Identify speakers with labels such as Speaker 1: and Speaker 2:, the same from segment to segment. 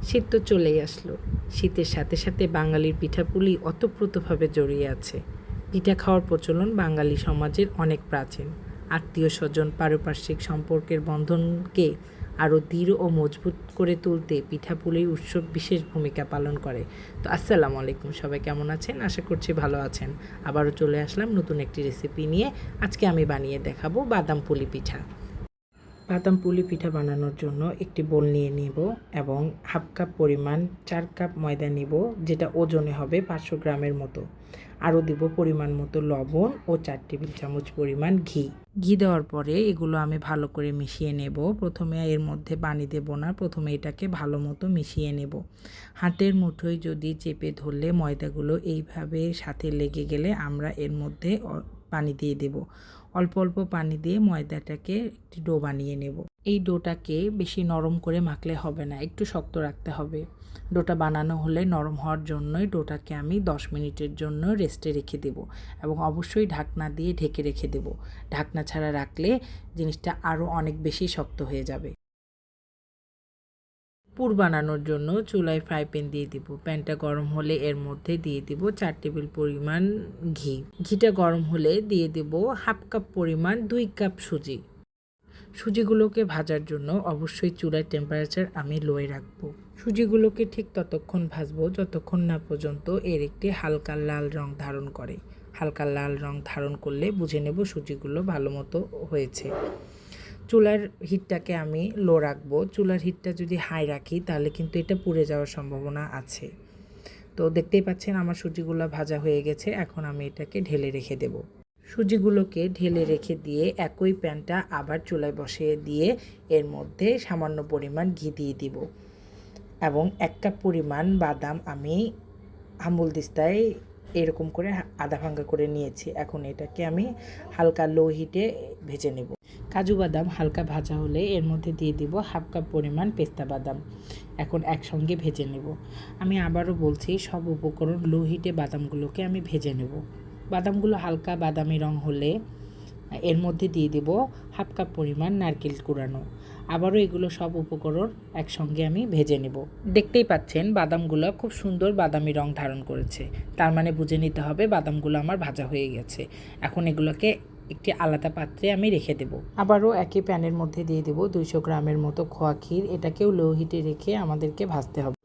Speaker 1: শীত তো চলেই আসলো। শীতের সাথে সাথে বাঙালির পিঠাপুলি ওতপ্রোতভাবে জড়িয়ে আছে। পিঠা খাওয়ার প্রচলন বাঙালি সমাজের অনেক প্রাচীন। আত্মীয় স্বজন পারিপার্শ্বিক সম্পর্কের বন্ধনকে আরও দৃঢ় ও মজবুত করে তুলতে পিঠাপুলির উৎসব বিশেষ ভূমিকা পালন করে। তো আসসালামু আলাইকুম, সবাই কেমন আছেন? আশা করছি ভালো আছেন। আবারও চলে আসলাম নতুন একটি রেসিপি নিয়ে। আজকে আমি বানিয়ে দেখাবো বাদাম পুলি পিঠা। বাদাম পুলি পিঠা বানানোর জন্য একটি বোল নিয়ে নিব এবং হাফ কাপ পরিমাণ 4 কাপ ময়দা নিব, যেটা ওজনে হবে 500 গ্রামের মতো। আরও দিব পরিমাণ মতো লবণ ও 4 টেবিল চামচ পরিমাণ ঘি দেওয়ার পরে এগুলো আমি ভালো করে মিশিয়ে নেব। প্রথমে এর মধ্যে পানি দেব না, প্রথমে এটাকে ভালো মতো মিশিয়ে নেব। হাতের মুঠোয় যদি চেপে ধরলে ময়দাগুলো এইভাবে সাথে লেগে গেলে আমরা এর মধ্যে পানি দিয়ে দেব। অল্প অল্প পানি দিয়ে ময়দাটাকে একটি ডো বানিয়ে নেব। এই ডোটাকে বেশি নরম করে মাখলে হবে না, একটু শক্ত রাখতে হবে। ডোটা বানানো হলে নরম হওয়ার জন্যই ডোটাকে আমি 10 মিনিটের জন্য রেস্টে রেখে দেব এবং অবশ্যই ঢাকনা দিয়ে ঢেকে রেখে দেব। ঢাকনা ছাড়া রাখলে জিনিসটা আরও অনেক বেশি শক্ত হয়ে যাবে। পুর বানানোর জন্য চুলায় ফ্রাই প্যান দিয়ে দিব। প্যানটা গরম হলে এর মধ্যে দিয়ে দিব 4 টেবিল পরিমাণ ঘিটা গরম হলে দিয়ে দেব হাফ কাপ পরিমাণ 2 কাপ সুজি। সুজিগুলোকে ভাজার জন্য অবশ্যই চুলার টেম্পারেচার আমি লোয়ে রাখবো। সুজিগুলোকে ঠিক ততক্ষণ ভাজবো যতক্ষণ না পর্যন্ত এর একটি হালকা লাল রং ধারণ করে। হালকা লাল রং ধারণ করলে বুঝে নেব সুজিগুলো ভালো মতো হয়েছে। চুলার হিটটাকে আমি লো রাখবো। চুলার হিটটা যদি হাই রাখি তাহলে কিন্তু এটা পুড়ে যাওয়ার সম্ভাবনা আছে। তো দেখতেই পাচ্ছেন আমার সুজিগুলো ভাজা হয়ে গেছে। এখন আমি এটাকে ঢেলে রেখে দেব। সুজিগুলোকে ঢেলে রেখে দিয়ে একই প্যানটা আবার চুলায় বসিয়ে দিয়ে এর মধ্যে সামান্য পরিমাণ ঘি দিয়ে দিব এবং 1 কাপ পরিমাণ বাদাম আমি আমুল দিস্তায় এরকম করে আধা ভাঙ্গা করে নিয়েছি। এখন এটাকে আমি হালকা লো হিটে ভেজে নেব। কাজু বাদাম হালকা ভাজা হলে এর মধ্যে দিয়ে দিব হাফ কাপ পরিমাণ পেস্তা বাদাম। এখন একসঙ্গে ভেজে নেব। আমি আবারও বলছি, সব উপকরণ লো হিটে বাদামগুলোকে আমি ভেজে নেব। বাদামগুলো হালকা বাদামি রং হলে এর মধ্যে দিয়ে দেব হাফ কাপ পরিমাণ নারকেল কুড়ানো। আবারও এগুলো সব উপকরণ একসঙ্গে আমি ভেজে নেব। দেখতেই পাচ্ছেন বাদামগুলো খুব সুন্দর বাদামি রং ধারণ করেছে, তার মানে বুঝে নিতে হবে বাদামগুলো আমার ভাজা হয়ে গেছে। এখন এগুলোকে একটি আলাদা পাত্রে আমি রেখে দেব। আবারও একই প্যানের মধ্যে দিয়ে দেব 200 গ্রামের মতো খোয়া ক্ষীর। এটাকেও লো হিটে রেখে আমাদেরকে ভাজতে হবে।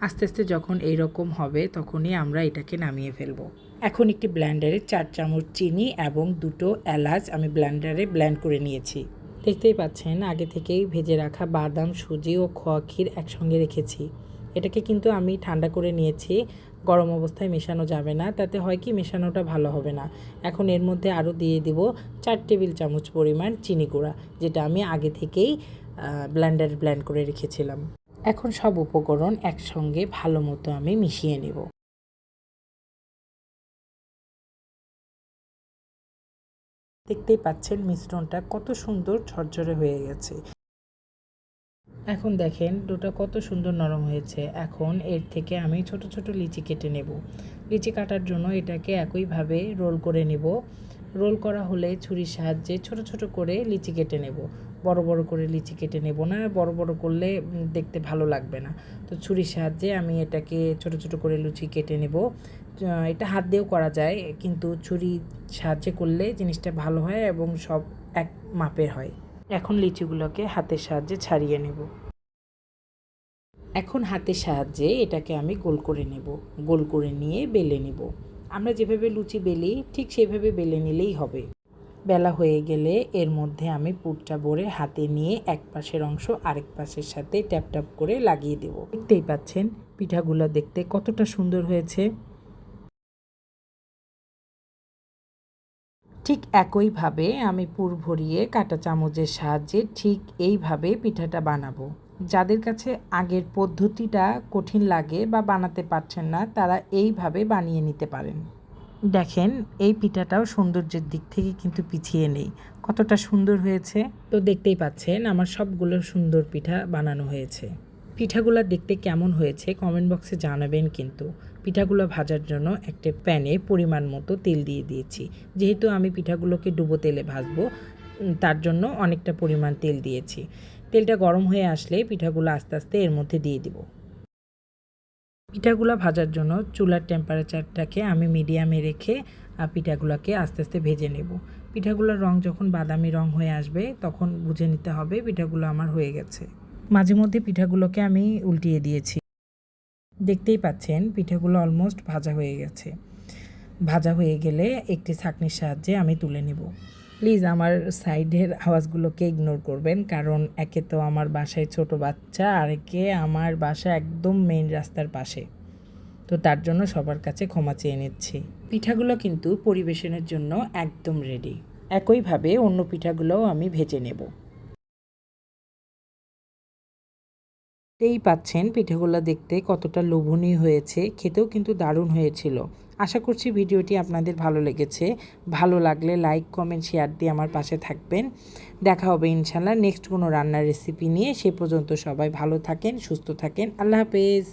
Speaker 1: আস্তে আস্তে যখন এই রকম হবে তখনই আমরা এটাকে নামিয়ে ফেলবো। এখন একটি ব্লেন্ডারে 4 চামচ চিনি এবং 2টো এলাচ আমি ব্লেন্ডারে ব্লেন্ড করে নিয়েছি। দেখতেই পাচ্ছেন আগে থেকেই ভেজে রাখা বাদাম, সুজি ও খোয়া ক্ষীর একসঙ্গে রেখেছি। এটাকে কিন্তু আমি ঠান্ডা করে নিয়েছি। গরম অবস্থায় মেশানো যাবে না, তাতে হয় কি মেশানোটা ভালো হবে না। এখন এর মধ্যে আরও দিয়ে দেব 4 টেবিল চামচ পরিমাণ চিনি গুঁড়া, যেটা আমি আগে থেকেই ব্লেন্ডারে ব্লেন্ড করে রেখেছিলাম। এখন সব উপকরণ একসঙ্গে ভালো মতো আমি মিশিয়ে নেব। দেখতেই পাচ্ছেন মিশ্রণটা কত সুন্দর ঝরঝরে হয়ে গেছে। এখন দেখেন ডোটা কত সুন্দর নরম হয়েছে। এখন এর থেকে আমি ছোট ছোট লিচি কেটে নেব। লিচি কাটার জন্য এটাকে একইভাবে রোল করে নেব। রোল করা হলে ছুরির সাহায্যে ছোট ছোট করে লিচি কেটে নেব। বড় বড় করে লিচি কেটে নেব না, বড় বড় করলে দেখতে ভালো লাগবে না। তো ছুরির সাহায্যে আমি এটাকে ছোট ছোট করে লুচি কেটে নেব। এটা হাত দিয়েও করা যায়, কিন্তু ছুরির সাহায্যে করলে জিনিসটা ভালো হয় এবং সব এক মাপের হয়। এখন লিচিগুলোকে হাতের সাহায্যে ছাড়িয়ে নেব। এখন হাতের সাহায্যে এটাকে আমি গোল করে নেব। গোল করে নিয়ে বেলে নেব। আমরা যেভাবে লুচি বেলি ঠিক সেভাবে বেলে নিলেই হবে। বেলা হয়ে গেলে এর মধ্যে আমি পুরটা ভরে হাতে নিয়ে এক পাশের অংশ আরেক পাশের সাথে ট্যাপ ট্যাপ করে লাগিয়ে দেব। দেখতেই পাচ্ছেন পিঠাগুলো দেখতে কতটা সুন্দর হয়েছে। ঠিক একইভাবে আমি পুর ভরিয়ে কাঁটা চামচের সাহায্যে ঠিক এইভাবে পিঠাটা বানাবো। যাদের কাছে আগের পদ্ধতিটা কঠিন লাগে বা বানাতে পারছেন না, তারা এইভাবে বানিয়ে নিতে পারেন। দেখেন এই পিঠাটাও সৌন্দর্যের দিক থেকে কিন্তু পিছিয়ে নেই, কতটা সুন্দর হয়েছে। তো দেখতেই পাচ্ছেন আমার সবগুলো সুন্দর পিঠা বানানো হয়েছে। পিঠাগুলো দেখতে কেমন হয়েছে কমেন্ট বক্সে জানাবেন। কিন্তু পিঠাগুলো ভাজার জন্য একটা প্যানে পরিমাণ মতো তেল দিয়ে দিয়েছি। যেহেতু আমি পিঠাগুলোকে ডুবো তেলে ভাজবো, তার জন্য অনেকটা পরিমাণ তেল দিয়েছি। তেলটা গরম হয়ে আসলে পিঠাগুলো আস্তে আস্তে এর মধ্যে দিয়ে দিব। পিঠাগুলো ভাজার জন্য চুলার টেম্পারেচারটাকে আমি মিডিয়ামে রেখে পিঠাগুলোকে আস্তে আস্তে ভেজে নেব। পিঠাগুলোর রং যখন বাদামি রং হয়ে আসবে তখন বুঝে নিতে হবে পিঠাগুলো আমার হয়ে গেছে। মাঝে মধ্যে পিঠাগুলোকে আমি উল্টিয়ে দিয়েছি। দেখতেই পাচ্ছেন পিঠাগুলো অলমোস্ট ভাজা হয়ে গেছে। ভাজা হয়ে গেলে একটি ছাঁকনির সাহায্যে আমি তুলে নেব। প্লিজ আমার সাইডের আওয়াজগুলোকে ইগনোর করবেন, কারণ একে তো আমার বাসায় ছোট বাচ্চা, আর একে আমার বাসা একদম মেইন রাস্তার পাশে, তো তার জন্য সবার কাছে ক্ষমা চেয়ে নিচ্ছি। পিঠাগুলো কিন্তু পরিবেশনের জন্য একদম রেডি। একইভাবে অন্য পিঠাগুলোও আমি ভেজে নেব। দেখতেই পাচ্ছেন পিঠাগুলো দেখতে কতটা লোভনীয় হয়েছে, খেতেও কিন্তু দারুণ হয়েছিল। আশা করছি ভিডিওটি আপনাদের ভালো লেগেছে। ভালো লাগলে লাইক, কমেন্ট, শেয়ার দিয়ে আমার পাশে থাকবেন। দেখা হবে ইনশাল্লাহ নেক্সট কোনো রান্নার রেসিপি নিয়ে। সে পর্যন্ত সবাই ভালো থাকেন, সুস্থ থাকেন। আল্লাহ হাফেজ।